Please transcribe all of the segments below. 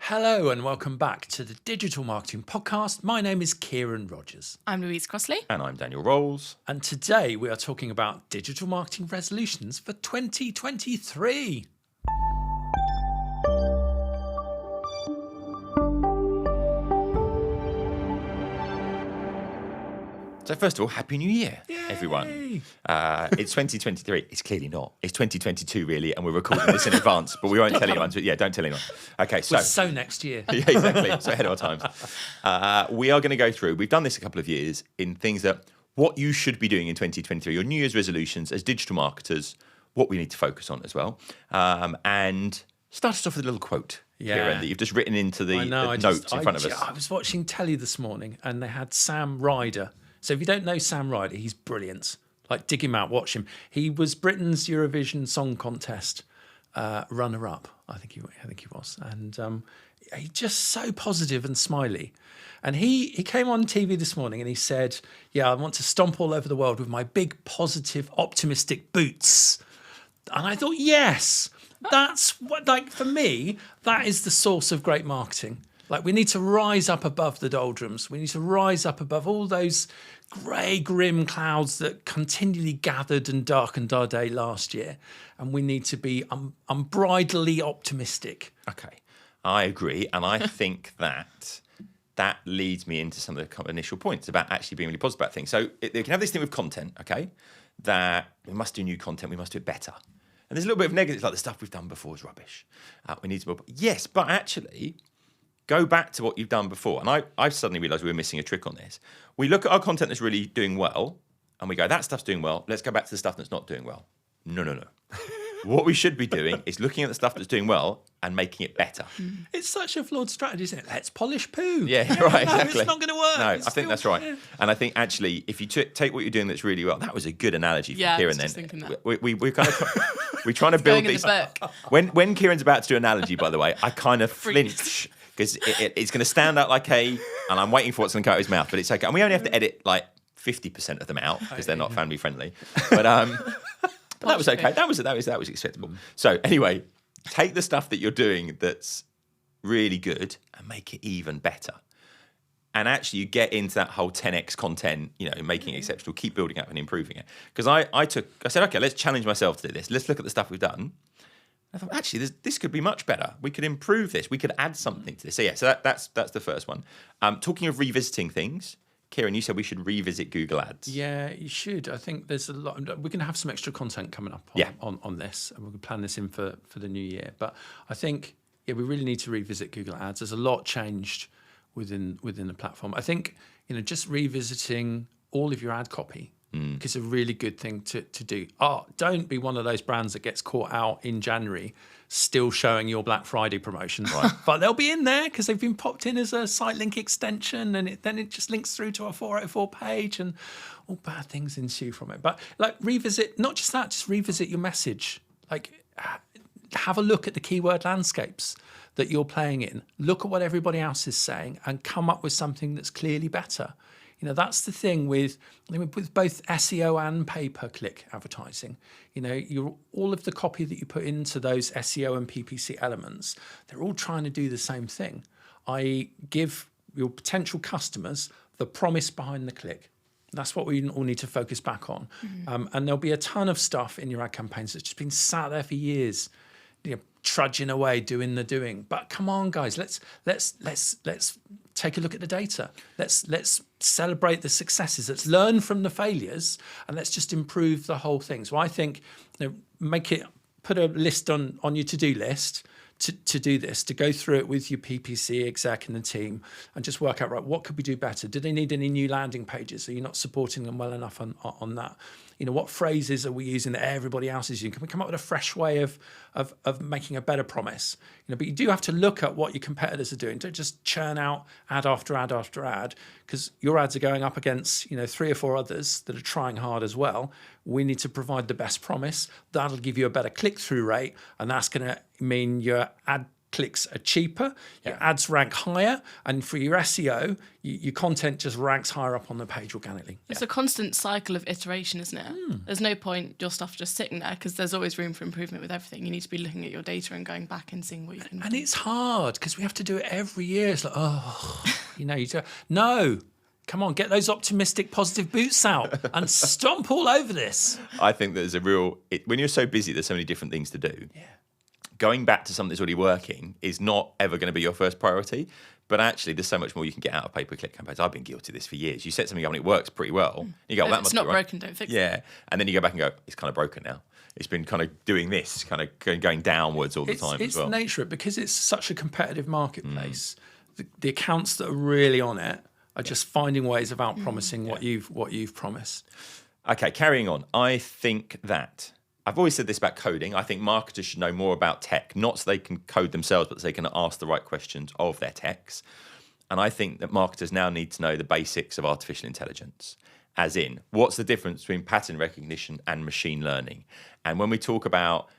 Hello and welcome back to the Digital Marketing Podcast. My name is Kieran Rogers. I'm Louise Crossley. And I'm Daniel Rolls. And today we are talking about digital marketing resolutions for 2023. So first of all, Happy New Year, Yay! everyone. It's 2023. It's clearly not. It's 2022, really, and we're recording this in advance, but we won't tell anyone. Yeah, don't tell anyone. Okay, So next year. Yeah, exactly. So ahead of our times. We are going to go through, we've done this a couple of years, in things that what you should be doing in 2023, your New Year's resolutions as digital marketers, what we need to focus on as well. And start us off with a little quote, Kieran, that you've just written into the notes in front of us. I was watching telly this morning and they had Sam Ryder. So if you don't know Sam Ryder, he's brilliant. Like, dig him out, watch him. He was Britain's Eurovision Song Contest runner-up, I think he was. And he's just so positive and smiley. And he came on TV this morning and he said, I want to stomp all over the world with my big, positive, optimistic boots. And I thought, yes, that's what, like, for me, that is the source of great marketing. Like, we need to rise up above the doldrums. We need to rise up above all those grey, grim clouds that continually gathered and darkened our day last year. And we need to be unbridledly optimistic. Okay, I agree. And I think that leads me into some of the initial points about actually being really positive about things. So you can have this thing with content, okay, that we must do new content, we must do it better. And there's a little bit of negatives, like the stuff we've done before is rubbish. We need to more. Yes, but actually, go back to what you've done before. And I've suddenly realised we were missing a trick on this. We look at our content that's really doing well, and we go, that stuff's doing well. Let's go back to the stuff that's not doing well. No. What we should be doing is looking at the stuff that's doing well and making it better. It's such a flawed strategy, isn't it? Let's polish poo. Yeah, right, exactly. It's not going to work. No, I think that's right. Yeah. And I think actually, if you take what you're doing that's really well, that was a good analogy for Kieran then. We're kind of we're trying to build these. When Kieran's about to do analogy, by the way, I kind of flinch because it's going to stand out like and I'm waiting for what's going to come out of his mouth, but it's okay. And we only have to edit like 50% of them out because they're not family friendly. But that was okay. That was acceptable. So anyway, take the stuff that you're doing that's really good and make it even better. And actually, you get into that whole 10x content, making it exceptional, keep building up and improving it. Because I said, okay, let's challenge myself to do this. Let's look at the stuff we've done. I thought, actually, this could be much better. We could improve this. We could add something to this. So that's the first one. Talking of revisiting things, Kieran, you said we should revisit Google Ads. Yeah, you should. I think there's a lot. We're going to have some extra content coming up on this, and we're going to plan this in for the new year. But I think, we really need to revisit Google Ads. There's a lot changed within the platform. I think, just revisiting all of your ad copy is a really good thing to do. Don't be one of those brands that gets caught out in January still showing your Black Friday promotions. Right. But they'll be in there because they've been popped in as a site link extension, and then it just links through to our 404 page, and all bad things ensue from it. But revisit, not just that, just revisit your message. Have a look at the keyword landscapes that you're playing in. Look at what everybody else is saying and come up with something that's clearly better. That's the thing with both SEO and pay-per-click advertising. All of the copy that you put into those SEO and PPC elements, they're all trying to do the same thing, i.e. give your potential customers the promise behind the click. That's what we all need to focus back on. And there'll be a ton of stuff in your ad campaigns that's just been sat there for years, trudging away, doing the doing. But come on, guys, let's take a look at the data. Let's celebrate the successes. Let's learn from the failures, and let's just improve the whole thing. So I think, put a list on your to-do list to do this, to go through it with your PPC exec and the team, and just work out, right, what could we do better? Do they need any new landing pages? Are you not supporting them well enough on that? What phrases are we using that everybody else is using? Can we come up with a fresh way of making a better promise? But you do have to look at what your competitors are doing. Don't just churn out ad after ad after ad, because your ads are going up against 3 or 4 others that are trying hard as well. We need to provide the best promise. That'll give you a better click-through rate, and that's going to mean your ad clicks are cheaper, your ads rank higher, and for your SEO, your content just ranks higher up on the page organically. It's a constant cycle of iteration, isn't it? There's no point your stuff just sitting there because there's always room for improvement with everything. You need to be looking at your data and going back and seeing what you can do. And it's hard because we have to do it every year. It's like, no. Come on, get those optimistic, positive boots out and stomp all over this. I think there's when you're so busy, there's so many different things to do. Yeah. Going back to something that's already working is not ever going to be your first priority. But actually, there's so much more you can get out of pay-per-click campaigns. I've been guilty of this for years. You set something up and it works pretty well. You go, it's not broken, don't fix it. Yeah. And then you go back and go, it's kind of broken now. It's been kind of doing this, kind of going downwards all the time as well. It's the nature of it, because it's such a competitive marketplace. The accounts that are really on it are just finding ways of out-promising what you've promised. Okay, carrying on. I think that I've always said this about coding. I think marketers should know more about tech, not so they can code themselves, but so they can ask the right questions of their techs. And I think that marketers now need to know the basics of artificial intelligence, as in, what's the difference between pattern recognition and machine learning? And when we talk about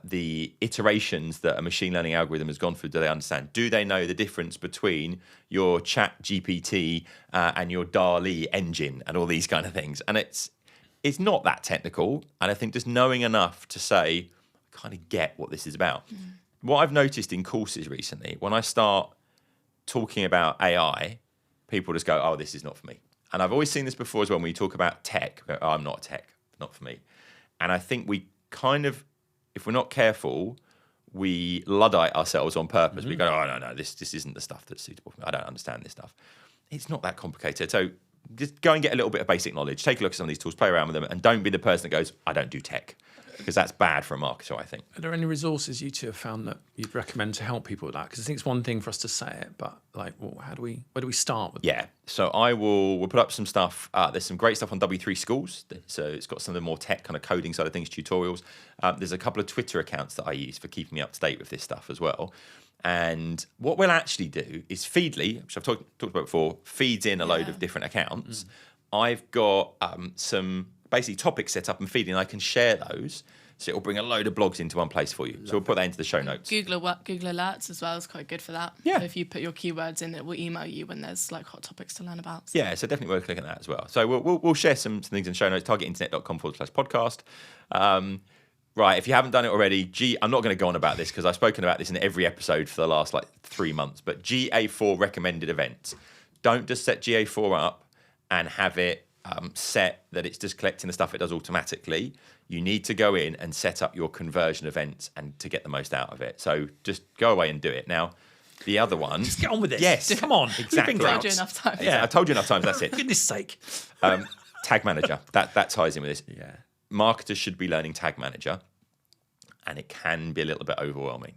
the iterations that a machine learning algorithm has gone through, do they understand? Do they know the difference between your Chat GPT and your DALL-E engine and all these kind of things? And it's not that technical, and I think just knowing enough to say, I kind of get what this is about. What I've noticed in courses recently, when I start talking about AI, people just go, oh, this is not for me. And I've always seen this before as well, when you talk about tech, oh, I'm not a tech, not for me. And I think we kind of, if we're not careful, we Luddite ourselves on purpose. We go, oh, no, this isn't the stuff that's suitable for me. I don't understand this stuff. It's not that complicated. So just go and get a little bit of basic knowledge. Take a look at some of these tools, play around with them, and don't be the person that goes, I don't do tech, because that's bad for a marketer, I think. Are there any resources you two have found that you'd recommend to help people with that? Because I think it's one thing for us to say it, but where do we start with that? So we'll put up some stuff. There's some great stuff on W3 Schools. So it's got some of the more tech kind of coding side of things, tutorials. There's a couple of Twitter accounts that I use for keeping me up to date with this stuff as well. And what we'll actually do is Feedly, which I've talked about before, feeds in a load of different accounts. I've got some basically topics set up in Feedly, and I can share those. So it'll bring a load of blogs into one place for you. So we'll put that into the show notes. Google Alerts as well is quite good for that. Yeah. So if you put your keywords in, it will email you when there's like hot topics to learn about. So. Yeah, so definitely worth looking at that as well. So we'll share some things in the show notes, targetinternet.com/podcast. Right, if you haven't done it already, I'm not going to go on about this because I've spoken about this in every episode for the last 3 months, but GA4 recommended events. Don't just set GA4 up and have it set that it's just collecting the stuff it does automatically. You need to go in and set up your conversion events and to get the most out of it. So just go away and do it. Now, the other one... Just get on with it. Yes. Come on. Exactly. I've told you enough times. Yeah, I've told you enough times, that's it. For goodness sake. Tag Manager. That ties in with this. Yeah. Marketers should be learning Tag Manager, and it can be a little bit overwhelming.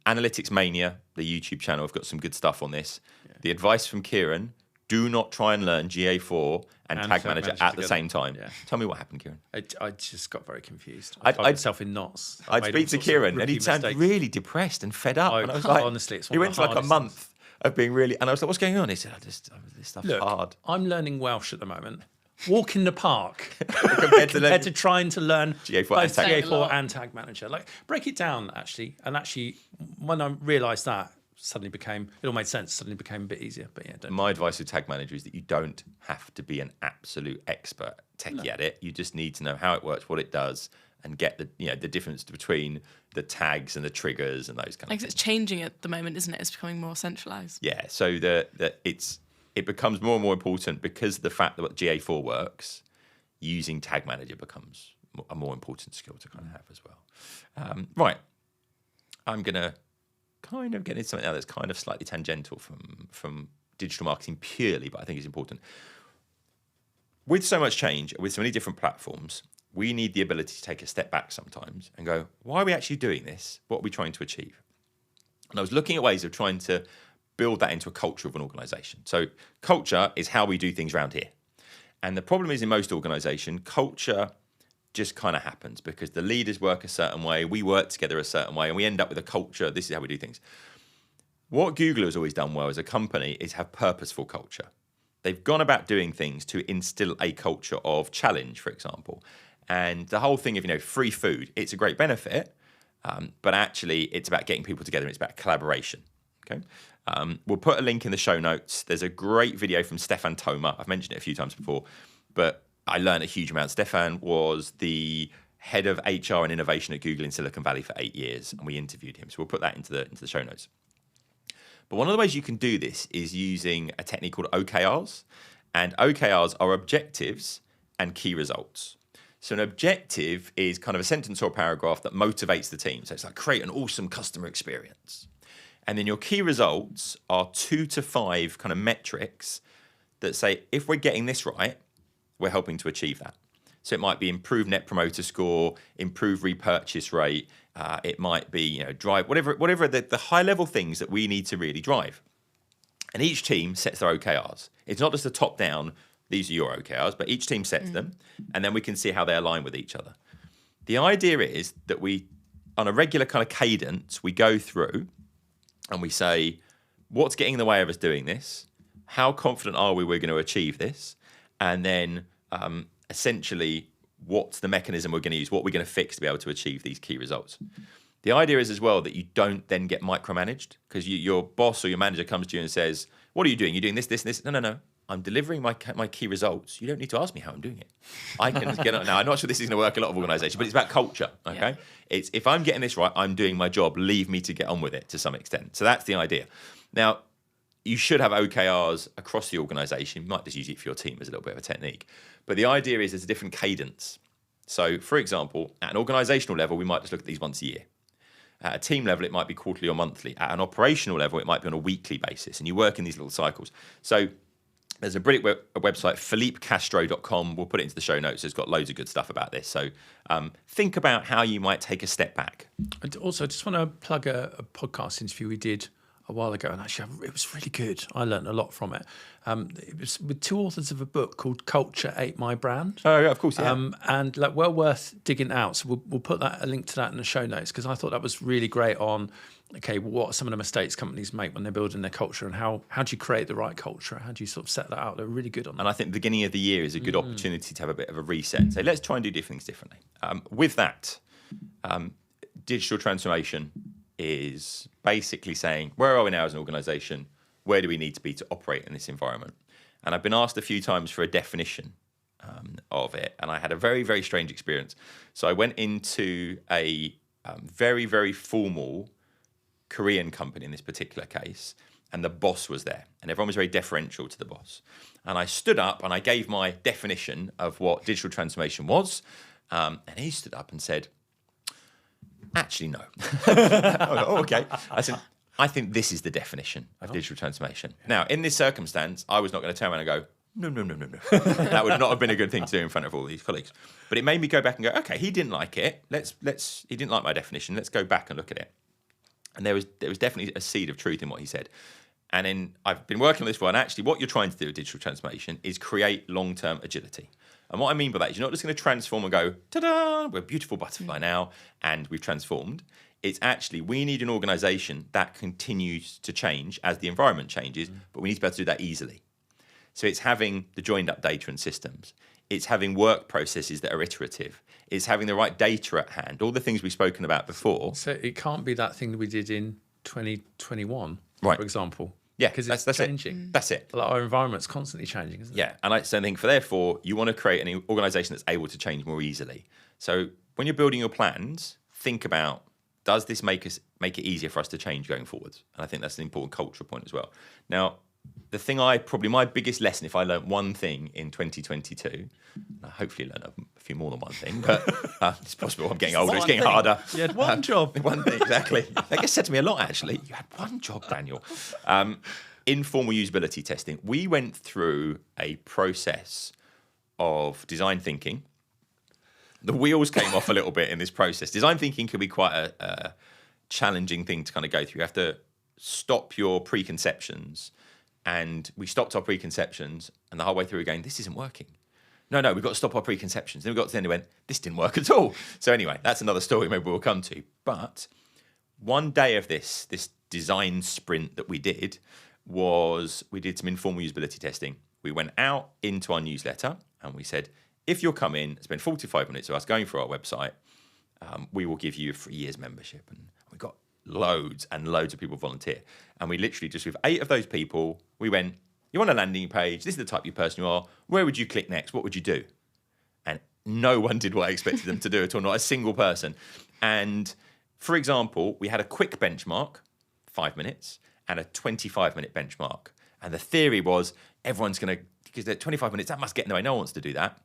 Analytics Mania, the YouTube channel, have got some good stuff on this. Yeah. The advice from Kieran, do not try and learn GA4 and Tag Manager at the same time. Yeah. Tell me what happened, Kieran. I just got very confused. I found myself in knots. I'd speak to Kieran, and he'd sound really depressed and fed up. And I was like, honestly, it's he went to a month of being really, and I was like, what's going on? He said, this stuff's hard. I'm learning Welsh at the moment. Walk in the park compared to trying to learn GA4 and Tag Manager. Break it down, actually. And actually, when I realised that, it all made sense. Suddenly became a bit easier. But yeah, my advice with Tag Manager is that you don't have to be an absolute expert techie at it. You just need to know how it works, what it does, and get the difference between the tags and the triggers and those kind of things. It's changing at the moment, isn't it? It's becoming more centralised. Yeah. So it becomes more and more important because of the fact that GA4 works, using Tag Manager becomes a more important skill to kind of have as well. Right. I'm going to kind of get into something now that's kind of slightly tangential from digital marketing purely, but I think it's important. With so much change, with so many different platforms, we need the ability to take a step back sometimes and go, why are we actually doing this? What are we trying to achieve? And I was looking at ways of trying to build that into a culture of an organisation. So culture is how we do things around here. And the problem is in most organisations, culture just kind of happens because the leaders work a certain way, we work together a certain way, and we end up with a culture. This is how we do things. What Google has always done well as a company is have purposeful culture. They've gone about doing things to instill a culture of challenge, for example. And the whole thing of, free food, it's a great benefit. but actually it's about getting people together. It's about collaboration. Okay. We'll put a link in the show notes. There's a great video from Stefan Thoma. I've mentioned it a few times before, but I learned a huge amount. Stefan was the head of HR and innovation at Google in Silicon Valley for 8 years, and we interviewed him. So we'll put that into the show notes. But one of the ways you can do this is using a technique called OKRs, and OKRs are objectives and key results. So an objective is kind of a sentence or a paragraph that motivates the team. So it's like create an awesome customer experience. And then your key results are 2 to 5 kind of metrics that say, if we're getting this right, we're helping to achieve that. So it might be improved net promoter score, improved repurchase rate. It might be, drive, whatever the high level things that we need to really drive. And each team sets their OKRs. It's not just a top down, these are your OKRs, but each team sets them, and then we can see how they align with each other. The idea is that we, on a regular kind of cadence, we go through and we say, what's getting in the way of us doing this? How confident are we're going to achieve this? And then essentially, what's the mechanism we're going to use? What we're going to fix to be able to achieve these key results? The idea is as well that you don't then get micromanaged, because your boss or your manager comes to you and says, what are you doing? You're doing this, this, and this. No. I'm delivering my key results. You don't need to ask me how I'm doing it. I can get on. Now, I'm not sure this is going to work in a lot of organizations, but it's about culture, okay? Yeah. It's if I'm getting this right, I'm doing my job. Leave me to get on with it to some extent. So that's the idea. Now, you should have OKRs across the organization. You might just use it for your team as a little bit of a technique. But the idea is there's a different cadence. So, for example, at an organizational level, we might just look at these once a year. At a team level, it might be quarterly or monthly. At an operational level, it might be on a weekly basis. And you work in these little cycles. So there's a brilliant website, philippecastro.com. We'll put it into the show notes. It's got loads of good stuff about this. So think about how you might take a step back. And also, I just want to plug a podcast interview we did a while ago, and actually it was really good. I learned a lot from it. It was with 2 authors of a book called Culture Ate My Brand. Oh, yeah, of course, yeah. And well worth digging out. So we'll put a link to that in the show notes, because I thought that was really great on, okay, what are some of the mistakes companies make when they're building their culture, and how do you create the right culture? How do you sort of set that out? They're really good on that. And I think the beginning of the year is a good opportunity to have a bit of a reset and say, let's try and do things differently. With that, digital transformation is basically saying, where are we now as an organization? Where do we need to be to operate in this environment? And I've been asked a few times for a definition of it, and I had a very, very strange experience. So I went into a very, very formal Korean company in this particular case, and the boss was there, and everyone was very deferential to the boss. And I stood up and I gave my definition of what digital transformation was, and he stood up and said, actually, no. Oh, okay. I said, I think this is the definition of digital transformation. Now, in this circumstance, I was not going to turn around and go, no. That would not have been a good thing to do in front of all these colleagues. But it made me go back and go, okay, he didn't like it. He didn't like my definition. Let's go back and look at it. And there was definitely a seed of truth in what he said. And then I've been working on this for, and actually what you're trying to do with digital transformation is create long-term agility. And what I mean by that is you're not just going to transform and go, ta-da, we're a beautiful butterfly now, and we've transformed. It's actually, we need an organization that continues to change as the environment changes, but we need to be able to do that easily. So it's having the joined up data and systems. It's having work processes that are iterative. It's having the right data at hand, all the things we've spoken about before. So it can't be that thing that we did in 2021, right, for example. Yeah, because it's changing. That's it. Like our environment's constantly changing, isn't it? Yeah, and I think therefore you want to create an organisation that's able to change more easily. So when you're building your plans, think about, does this make it easier for us to change going forwards? And I think that's an important cultural point as well. Now, the thing my biggest lesson, if I learned one thing in 2022, I hopefully learned a few more than one thing, but it's possible. I'm getting older, it's getting harder. You had one job. One thing, exactly. That gets said to me a lot, actually. You had one job, Daniel. Informal usability testing. We went through a process of design thinking. The wheels came off a little bit in this process. Design thinking can be quite a challenging thing to kind of go through. You have to stop your preconceptions. And we stopped our preconceptions, and the whole way through we're going, this isn't working. No, we've got to stop our preconceptions. Then we got to the end and went, this didn't work at all. So anyway, that's another story maybe we'll come to. But one day of this design sprint that we did was we did some informal usability testing. We went out into our newsletter and we said, if you'll come in, spend 45 minutes of us going through our website, we will give you a 3 years membership. And we got loads and loads of people volunteer. And we literally just, with 8 of those people, we went, you want a landing page, this is the type of person you are, where would you click next, what would you do? And no one did what I expected them to do at all, not a single person. And for example, we had a quick benchmark, 5 minutes, and a 25-minute benchmark. And the theory was everyone's going to, because they're 25 minutes, that must get in the way. No one wants to do that.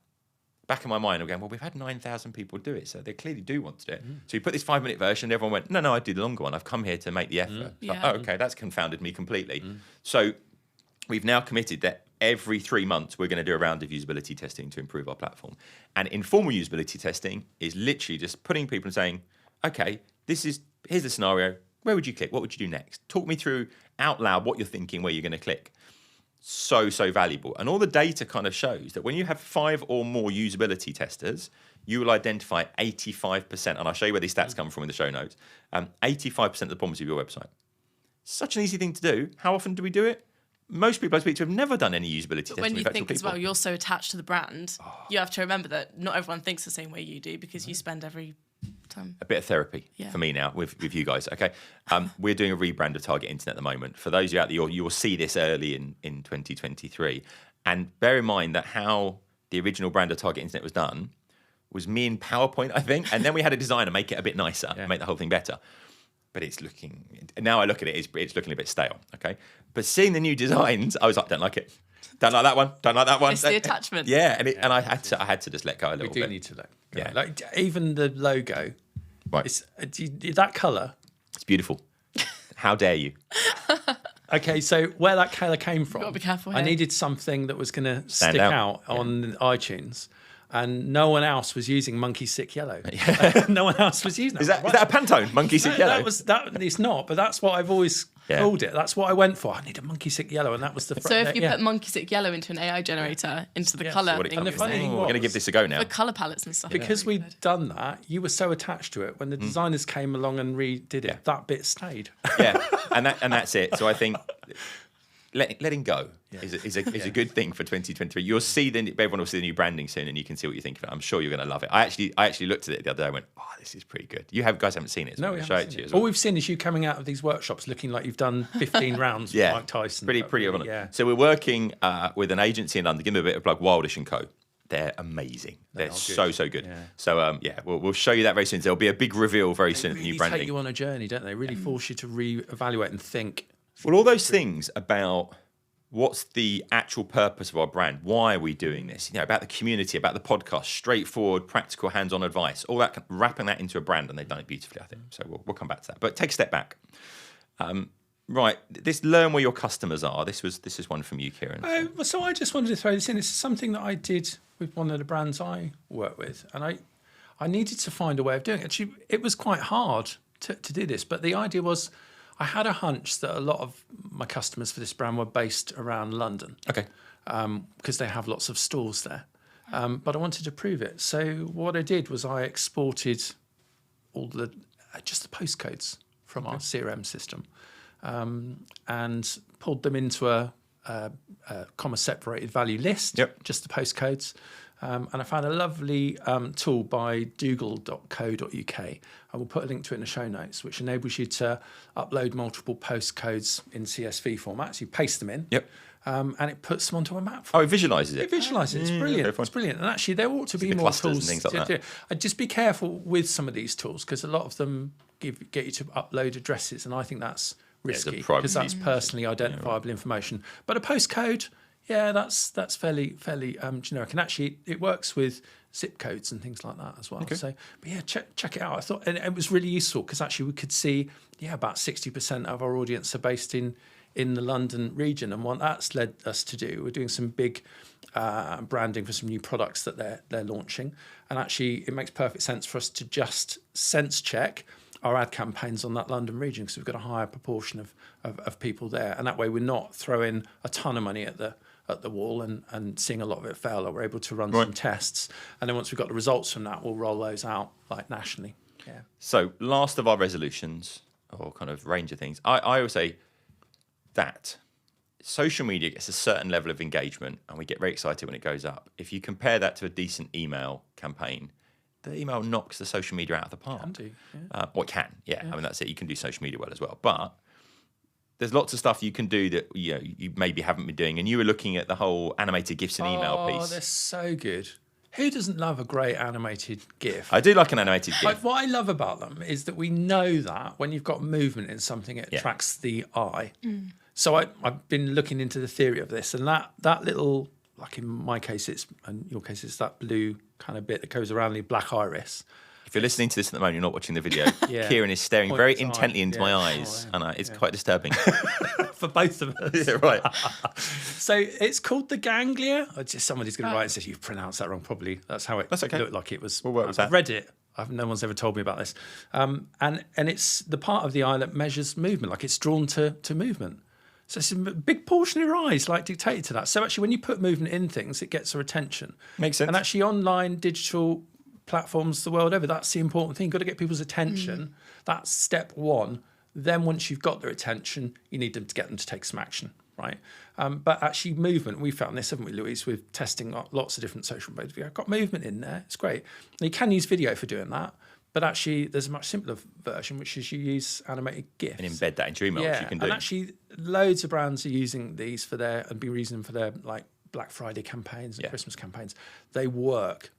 Back in my mind, I'm going, well, we've had 9,000 people do it, so they clearly do want to do it. So we put this 5-minute version, and everyone went, no, I did the longer one. I've come here to make the effort. Like, oh, okay, that's confounded me completely. So we've now committed that every 3 months we're going to do a round of usability testing to improve our platform. And informal usability testing is literally just putting people and saying, okay, here's the scenario. Where would you click? What would you do next? Talk me through out loud what you're thinking, where you're going to click. So valuable. And all the data kind of shows that when you have 5 or more usability testers, you will identify 85%, and I'll show you where these stats come from in the show notes, 85% of the problems of your website. Such an easy thing to do. How often do we do it? Most people I speak to have never done any usability testing. When you think as well, you're so attached to the brand, you have to remember that not everyone thinks the same way you do, because you spend every time. A bit of therapy for me now with you guys. Okay, we're doing a rebrand of Target Internet at the moment. For those of you out there, you will see this early in 2023. And bear in mind that how the original brand of Target Internet was done was me in PowerPoint, I think, and then we had a designer make it a bit nicer, make the whole thing better. But it's looking, now I look at it, it's looking a bit stale. Okay, but seeing the new designs, I was like, don't like it. Don't like that one. Don't like that one. It's the attachment. Yeah, and I had to just let go a little bit. We do need to let go. Yeah. Like even the logo. Right. It's, that colour. It's beautiful. How dare you? Okay, so where that colour came from. Got to be careful. I needed something that was going to stick out on iTunes. And no one else was using monkey sick yellow. No one else was using that. Is that a Pantone, monkey sick yellow? It's not, but that's what I've always called it. That's what I went for. I need a monkey sick yellow, and that was the. So if you put monkey sick yellow into an AI generator, into the colour, and the funny thing was, we're going to give this a go now. For colour palettes and stuff. Because we'd done that, you were so attached to it. When the designers came along and redid it, that bit stayed. Yeah, and that's it. So I think letting go is a good thing for 2023. You'll see everyone will see the new branding soon, and you can see what you think of it. I'm sure you're going to love it. I actually looked at it the other day and went, oh, this is pretty good. Guys haven't seen it. So no, we haven't seen it. All we've seen is you coming out of these workshops looking like you've done 15 rounds with Mike Tyson. Pretty on it. So we're working with an agency in London. Give me a bit of plug, Wildish & Co. They're amazing. They're so good. Yeah. So we'll show you that very soon. There'll be a big reveal very soon of the new branding. They take you on a journey, don't they? Really force you to re-evaluate and think. Well, all those things about what's the actual purpose of our brand, why are we doing this, about the community, about the podcast, straightforward, practical, hands-on advice, all that, wrapping that into a brand, and they've done it beautifully, I think. So we'll come back to that. But take a step back. Right, this learn where your customers are. This is one from you, Kieran. So I just wanted to throw this in. It's something that I did with one of the brands I work with, and I needed to find a way of doing it. Actually, it was quite hard to do this, but the idea was, I had a hunch that a lot of my customers for this brand were based around London. Okay. Because they have lots of stores there. But I wanted to prove it. So what I did was I exported all just the postcodes from our CRM system and pulled them into a comma-separated value list, just the postcodes. And I found a lovely tool by dougal.co.uk. I will put a link to it in the show notes, which enables you to upload multiple postcodes in CSV formats. You paste them in, and it puts them onto a map. Oh, it visualises it? It visualises it. It's brilliant. It's brilliant. And actually, there ought to be more tools. And things like that. I'd just be careful with some of these tools, because a lot of them get you to upload addresses, and I think that's risky, because that's personally identifiable information. But a postcode... Yeah, that's fairly generic, and actually it works with zip codes and things like that as well. Okay. So, but yeah, check it out. I thought, and it was really useful because actually we could see, about 60% of our audience are based in the London region, and what that's led us to do, we're doing some big branding for some new products that they're launching, and actually it makes perfect sense for us to just sense check our ad campaigns on that London region, because we've got a higher proportion of people there, and that way we're not throwing a ton of money at the wall and seeing a lot of it fail. Or we're able to run some tests, and then once we've got the results from that, we'll roll those out nationally. Yeah. So last of our resolutions, or kind of range of things, I always say that social media gets a certain level of engagement, and we get very excited when it goes up. If you compare that to a decent email campaign, the email knocks the social media out of the park. Can do, yeah. Well, it can, yeah. I mean, that's it. You can do social media well as well. But there's lots of stuff you can do that you maybe haven't been doing. And you were looking at the whole animated GIFs and email piece. Oh, they're so good. Who doesn't love a great animated GIF? I do like an animated GIF. Like, what I love about them is that we know that when you've got movement in something, it attracts the eye. So I've been looking into the theory of this, and that little, like in my case, in your case, it's that blue kind of bit that goes around the black iris. If you're listening to this at the moment, you're not watching the video. Kieran is staring very intently into my eyes, and it's quite disturbing. For both of us. Yeah, right. So it's called the ganglia. Somebody's going to write and say, you've pronounced that wrong, probably. That's how it looked like it was. We'll work with that. I've read it. No one's ever told me about this. And it's the part of the eye that measures movement, like it's drawn to movement. So it's a big portion of your eyes like dictated to that. So actually when you put movement in things, it gets our attention. Makes sense. And actually online, digital platforms the world over, that's the important thing. You've got to get people's attention. That's step one. Then once you've got their attention, you need them to get them to take some action, right? But actually movement, we found this, haven't we, Louise, with testing lots of different social media. I've got movement in there, it's great. And you can use video for doing that, but actually there's a much simpler version, which is you use animated GIFs. And embed that into your email, which you can do. And actually loads of brands are using these for and be using them for their like Black Friday campaigns and Christmas campaigns. They work.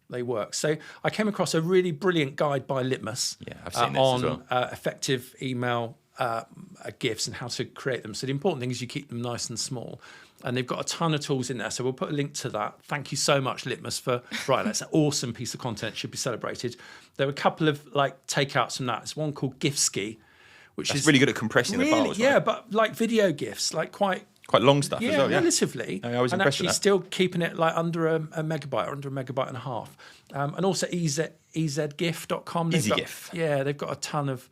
So I came across a really brilliant guide by Litmus I've seen this on as well. Effective email GIFs and how to create them. So the important thing is you keep them nice and small. And they've got a ton of tools in there. So we'll put a link to that. Thank you so much, Litmus, for that's an awesome piece of content, should be celebrated. There were a couple of like takeouts from that. There's one called GIFski, which is really good at compressing the files. Yeah, right? But like video GIFs, like quite long stuff as well, relatively. I was impressed with that. And actually still keeping it like under a megabyte or under a megabyte and a half. And also ezgif.com. EasyGIF. They've got a ton of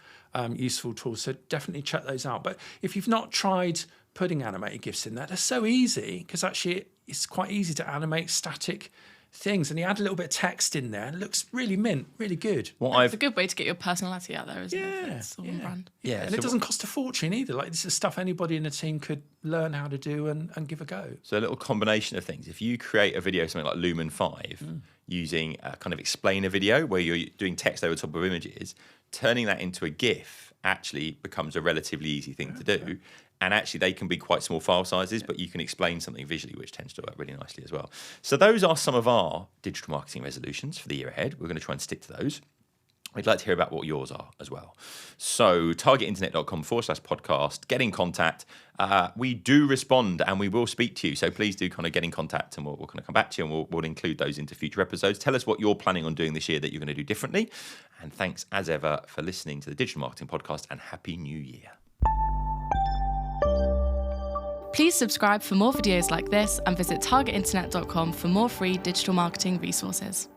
useful tools, so definitely check those out. But if you've not tried putting animated GIFs in there, they're so easy, because actually it's quite easy to animate static things, and you add a little bit of text in there and it looks really really good. It's a good way to get your personality out there, isn't it? It's all brand. And it doesn't cost a fortune either. Like, this is stuff anybody in the team could learn how to do and give a go. So a little combination of things. If you create a video, something like Lumen 5, using a kind of explainer video where you're doing text over top of images, turning that into a GIF actually becomes a relatively easy thing to do. And actually, they can be quite small file sizes, but you can explain something visually, which tends to work really nicely as well. So those are some of our digital marketing resolutions for the year ahead. We're going to try and stick to those. We'd like to hear about what yours are as well. So targetinternet.com/podcast, get in contact. We do respond and we will speak to you. So please do kind of get in contact, and we'll kind of come back to you, and we'll include those into future episodes. Tell us what you're planning on doing this year that you're going to do differently. And thanks as ever for listening to the Digital Marketing Podcast, and Happy New Year. Please subscribe for more videos like this, and visit targetinternet.com for more free digital marketing resources.